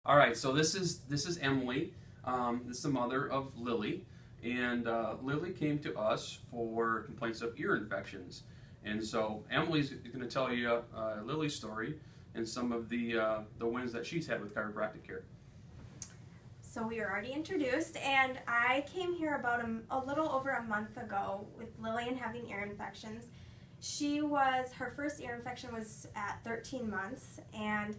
All right, so this is Emily. This is the mother of Lily, and Lily came to us for complaints of ear infections. And so Emily's going to tell you Lily's story and some of the wins that she's had with chiropractic care. So we were already introduced, and I came here about a little over a month ago with Lily and having ear infections. Her first ear infection was at 13 months, and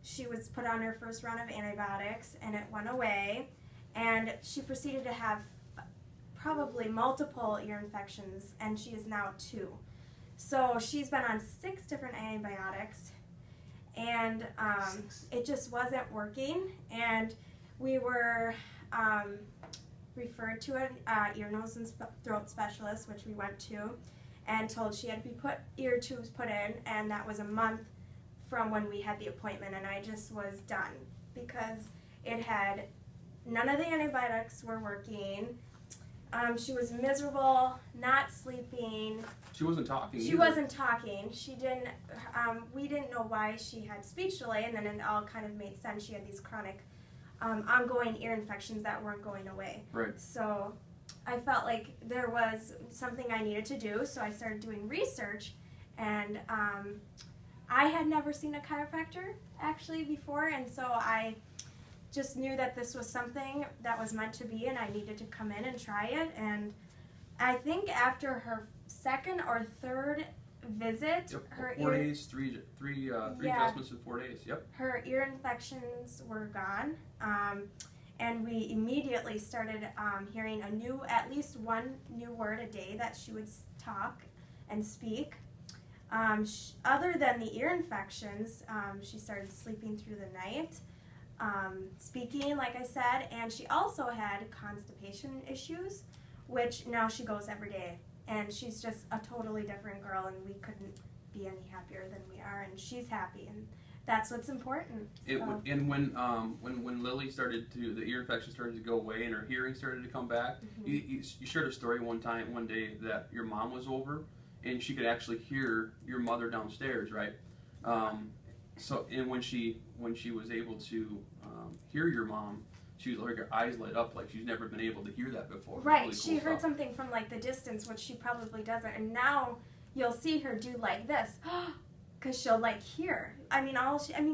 she was put on her first round of antibiotics, and it went away, and she proceeded to have probably multiple ear infections, and she is now 2. So she's been on 6 different antibiotics, and it just wasn't working, and we were referred to an ear, nose, and throat specialist, which we went to, and told she had to be ear tubes put in, and that was a month from when we had the appointment, and I just was done because none of the antibiotics were working. She was miserable, not sleeping. She wasn't talking. She wasn't talking. She didn't. We didn't know why she had speech delay, and then it all kind of made sense. She had these chronic, ongoing ear infections that weren't going away. Right. So I felt like there was something I needed to do. So I started doing research, and I had never seen a chiropractor actually before, and so I just knew that this was something that was meant to be, and I needed to come in and try it. And I think after her second or third visit, yep. her 4 days, three adjustments in 4 days. Yep. Her ear infections were gone, and we immediately started hearing at least one new word a day that she would talk and speak. Other than the ear infections, she started sleeping through the night, speaking, like I said, and she also had constipation issues, which now she goes every day, and she's just a totally different girl, and we couldn't be any happier than we are, and she's happy, and that's what's important. And when Lily the ear infection started to go away and her hearing started to come back, mm-hmm. you shared a story one day that your mom was over, and she could actually hear your mother downstairs, right? So, and when she was able to hear your mom, she was like, her eyes lit up like she's never been able to hear that before. Right, really she heard something from like the distance, which she probably doesn't, and now you'll see her do like this, because she'll like hear.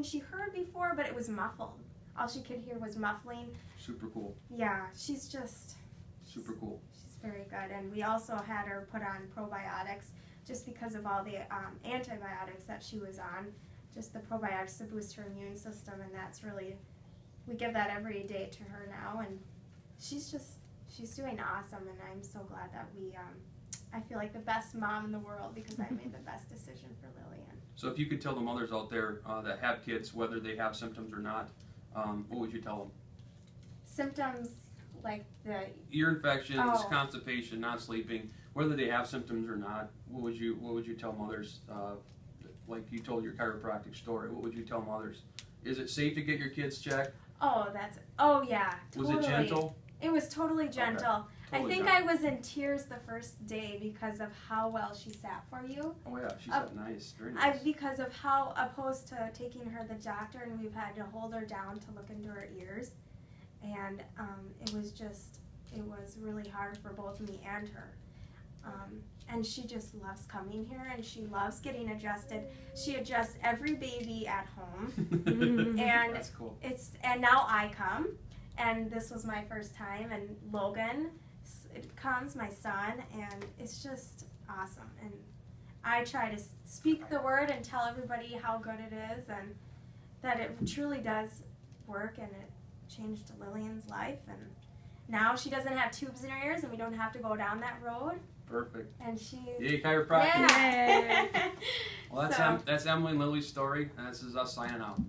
She heard before, but it was muffled. All she could hear was muffling. Super cool. Yeah, she's just super cool. She's very good, and we also had her put on probiotics just because of all the antibiotics that she was on. Just the probiotics to boost her immune system, and that's really, we give that every day to her now, and she's doing awesome, and I'm so glad that I feel like the best mom in the world because I made the best decision for Lillian. So if you could tell the mothers out there that have kids, whether they have symptoms or not, what would you tell them? Symptoms like the ear infections, constipation, not sleeping, whether they have symptoms or not, what would you tell mothers? Like you told your chiropractic story, what would you tell mothers? Is it safe to get your kids checked? Oh yeah, totally. Was it gentle? It was totally gentle. Okay. Totally I think gentle. I was in tears the first day because of how well she sat for you. Oh yeah, she sat nice, very nice. Because of how, opposed to taking her to the doctor, and we've had to hold her down to look into her ears, and it was really hard for both me and her. And she just loves coming here, and she loves getting adjusted. She adjusts every baby at home, and that's cool. And now I come, and this was my first time, and Logan comes, my son, and it's just awesome. And I try to speak the word and tell everybody how good it is, and that it truly does work, and it changed Lillian's life, and now she doesn't have tubes in her ears, and we don't have to go down that road. Perfect. And she's... Yay, chiropractic. Yeah. Well, that's Emily and Lily's story, and this is us signing out.